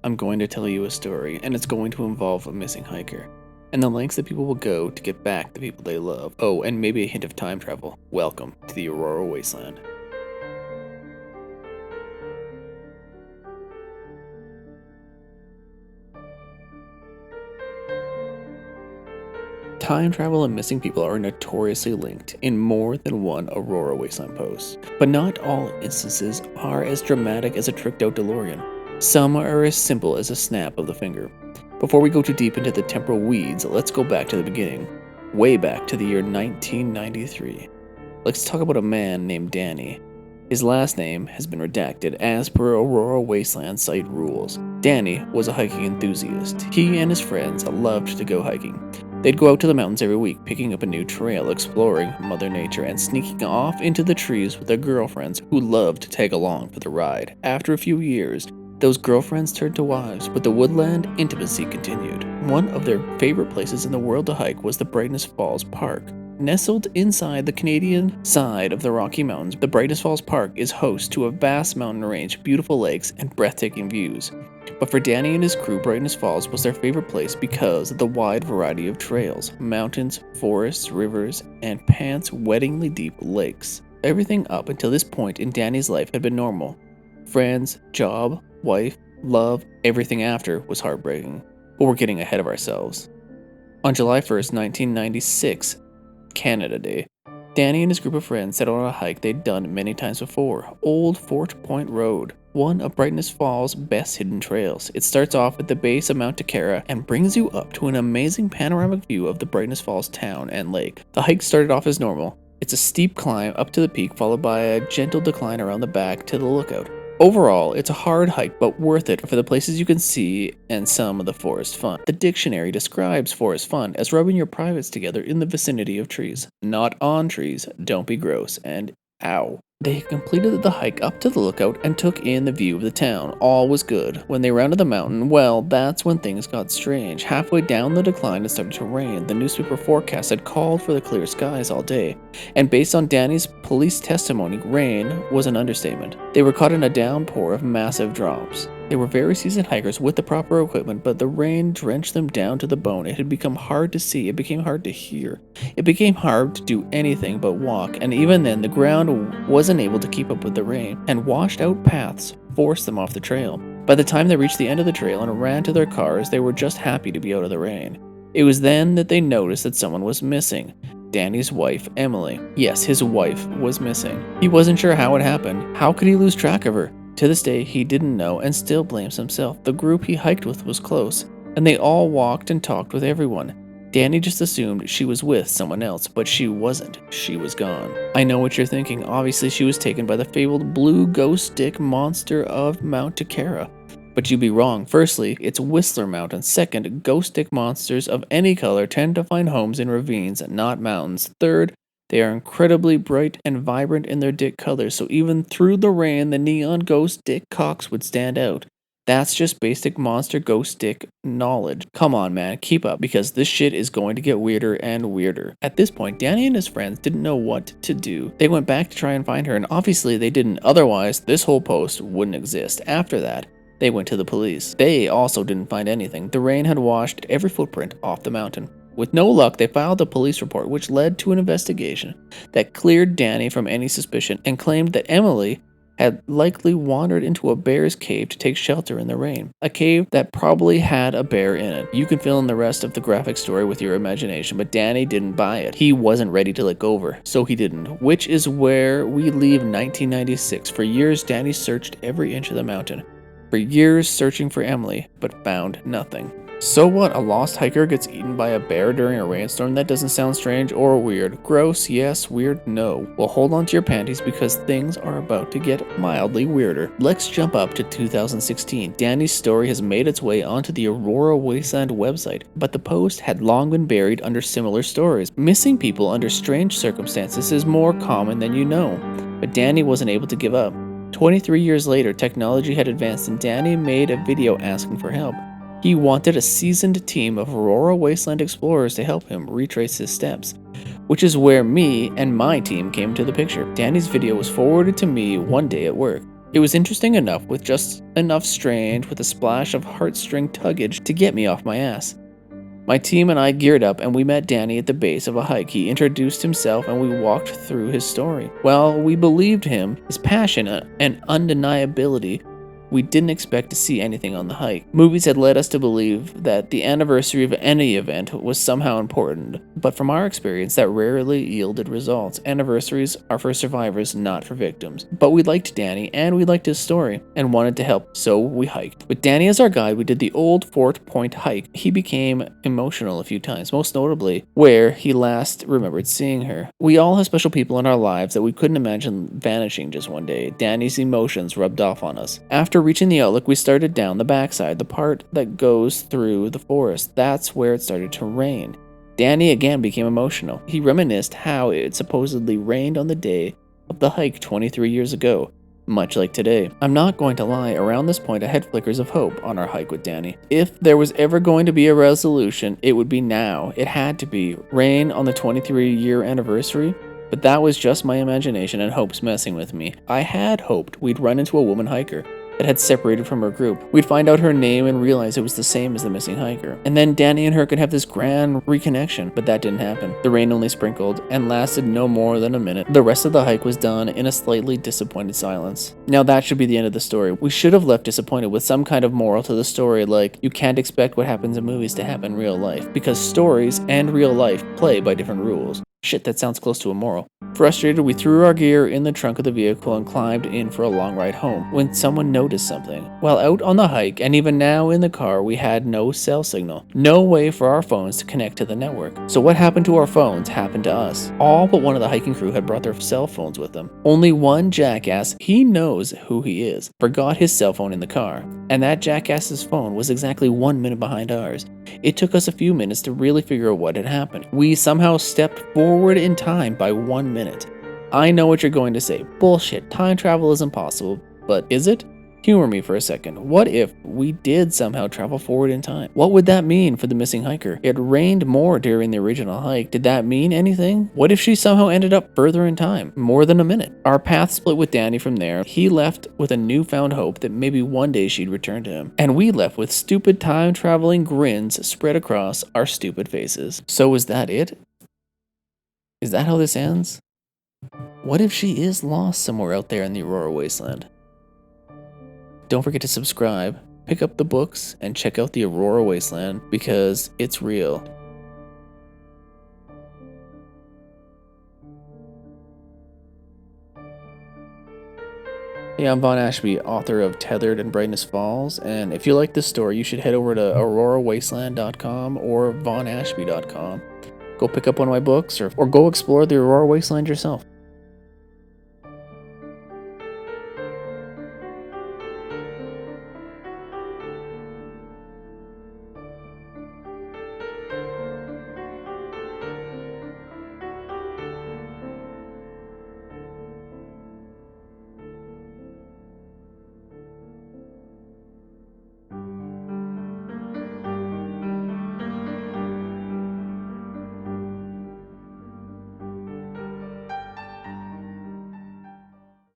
I'm going to tell you a story, and it's going to involve a missing hiker, and the lengths that people will go to get back the people they love. Oh, and maybe a hint of time travel. Welcome to the Aurora Wasteland. Time travel and missing people are notoriously linked in more than one Aurora Wasteland post, but not all instances are as dramatic as a tricked out DeLorean. Some are as simple as a snap of the finger. Before we go too deep into the temporal weeds, let's go back to the beginning, way back to the year 1993. Let's talk about a man named Danny. His last name has been redacted as per Aurora Wasteland site rules. Danny was a hiking enthusiast. He and his friends loved to go hiking. They'd go out to the mountains every week, picking up a new trail, exploring Mother Nature, and sneaking off into the trees with their girlfriends who loved to tag along for the ride. After a few years, those girlfriends turned to wives, but the woodland intimacy continued. One of their favorite places in the world to hike was the Brightness Falls Park. Nestled inside the Canadian side of the Rocky Mountains, the Brightness Falls Park is host to a vast mountain range, beautiful lakes, and breathtaking views. But for Danny and his crew, Brightness Falls was their favorite place because of the wide variety of trails, mountains, forests, rivers, and pants-wettingly deep lakes. Everything up until this point in Danny's life had been normal. Friends, job, wife, love, everything after was heartbreaking. But we're getting ahead of ourselves. On July 1st, 1996, Canada Day, Danny and his group of friends set out on a hike they'd done many times before, Old Fort Point Road, one of Brightness Falls' best hidden trails. It starts off at the base of Mount Takara and brings you up to an amazing panoramic view of the Brightness Falls town and lake. The hike started off as normal. It's a steep climb up to the peak followed by a gentle decline around the back to the lookout. Overall, it's a hard hike, but worth it for the places you can see and some of the forest fun. The dictionary describes forest fun as rubbing your privates together in the vicinity of trees. Not on trees, don't be gross, and ow. They completed the hike up to the lookout and took in the view of the town. All was good. When they rounded the mountain, well, that's when things got strange. Halfway down the decline, it started to rain. The newspaper forecast had called for the clear skies all day. And based on Danny's police testimony, rain was an understatement. They were caught in a downpour of massive drops. They were very seasoned hikers with the proper equipment, but the rain drenched them down to the bone. It had become hard to see. It became hard to hear. It became hard to do anything but walk, and even then the ground wasn't able to keep up with the rain, and washed out paths forced them off the trail. By the time they reached the end of the trail and ran to their cars, they were just happy to be out of the rain. It was then that they noticed that someone was missing. Danny's wife, Emily. Yes, his wife was missing. He wasn't sure how it happened. How could he lose track of her? To this day, he didn't know and still blames himself. The group he hiked with was close, and they all walked and talked with everyone. Danny just assumed she was with someone else, but she wasn't. She was gone. I know what you're thinking. Obviously, she was taken by the fabled blue ghost stick monster of Mount Takara. But you'd be wrong. Firstly, it's Whistler Mountain. Second, ghost stick monsters of any color tend to find homes in ravines, not mountains. Third, they are incredibly bright and vibrant in their dick colors, so even through the rain, the neon ghost dick cocks would stand out. That's just basic monster ghost dick knowledge. Come on, man, keep up, because this shit is going to get weirder and weirder. At this point, Danny and his friends didn't know what to do. They went back to try and find her, and obviously they didn't. Otherwise, this whole post wouldn't exist. After that, they went to the police. They also didn't find anything. The rain had washed every footprint off the mountain. With no luck, they filed a police report which led to an investigation that cleared Danny from any suspicion and claimed that Emily had likely wandered into a bear's cave to take shelter in the rain. A cave that probably had a bear in it. You can fill in the rest of the graphic story with your imagination, but Danny didn't buy it. He wasn't ready to let go of her, so he didn't. Which is where we leave 1996. For years, Danny searched every inch of the mountain. For years searching for Emily, but found nothing. So what? A lost hiker gets eaten by a bear during a rainstorm? That doesn't sound strange or weird. Gross, yes. Weird, no. Well, hold on to your panties because things are about to get mildly weirder. Let's jump up to 2016. Danny's story has made its way onto the Aurora Wasteland website, but the post had long been buried under similar stories. Missing people under strange circumstances is more common than you know, but Danny wasn't able to give up. 23 years later, technology had advanced and Danny made a video asking for help. He wanted a seasoned team of Aurora Wasteland explorers to help him retrace his steps, which is where me and my team came into the picture. Danny's video was forwarded to me one day at work. It was interesting enough, with just enough strange with a splash of heartstring tuggage to get me off my ass. My team and I geared up and we met Danny at the base of a hike. He introduced himself and we walked through his story. While we believed him, his passion and undeniability, we didn't expect to see anything on the hike. Movies had led us to believe that the anniversary of any event was somehow important, but from our experience, that rarely yielded results. Anniversaries are for survivors, not for victims. But we liked Danny, and we liked his story, and wanted to help, so we hiked. With Danny as our guide, we did the old Fort Point hike. He became emotional a few times, most notably where he last remembered seeing her. We all have special people in our lives that we couldn't imagine vanishing just one day. Danny's emotions rubbed off on us. After reaching the outlook, we started down the backside, the part that goes through the forest. That's where it started to rain. Danny again became emotional. He reminisced how it supposedly rained on the day of the hike 23 years ago, much like today. I'm not going to lie, around this point I had flickers of hope on our hike with Danny. If there was ever going to be a resolution, it would be now. It had to be. Rain on the 23-year anniversary? But that was just my imagination and hopes messing with me. I had hoped we'd run into a woman hiker that had separated from her group. We'd find out her name and realize it was the same as the missing hiker. And then Danny and her could have this grand reconnection, but that didn't happen. The rain only sprinkled and lasted no more than a minute. The rest of the hike was done in a slightly disappointed silence. Now that should be the end of the story. We should have left disappointed with some kind of moral to the story, like you can't expect what happens in movies to happen in real life, because stories and real life play by different rules. Shit, that sounds close to a moral. Frustrated, we threw our gear in the trunk of the vehicle and climbed in for a long ride home, when someone noticed something. While out on the hike, and even now in the car, we had no cell signal. No way for our phones to connect to the network. So what happened to our phones happened to us. All but one of the hiking crew had brought their cell phones with them. Only one jackass, he knows who he is, forgot his cell phone in the car. And that jackass's phone was exactly 1 minute behind ours. It took us a few minutes to really figure out what had happened. We somehow stepped forward in time by 1 minute. I know what you're going to say. Bullshit, time travel is impossible. But is it? Humor me for a second. What if we did somehow travel forward in time? What would that mean for the missing hiker? It rained more during the original hike. Did that mean anything? What if she somehow ended up further in time? More than a minute. Our path split with Danny from there. He left with a newfound hope that maybe one day she'd return to him. And we left with stupid time-traveling grins spread across our stupid faces. So is that it? Is that how this ends? What if she is lost somewhere out there in the Aurora Wasteland? Don't forget to subscribe, pick up the books, and check out the Aurora Wasteland because it's real. Hey, I'm VaughnAshby, author of Tethered and Brightness Falls, and if you like this story, you should head over to aurorawasteland.com or VaughnAshby.com. Go pick up one of my books or go explore the Aurora Wasteland yourself.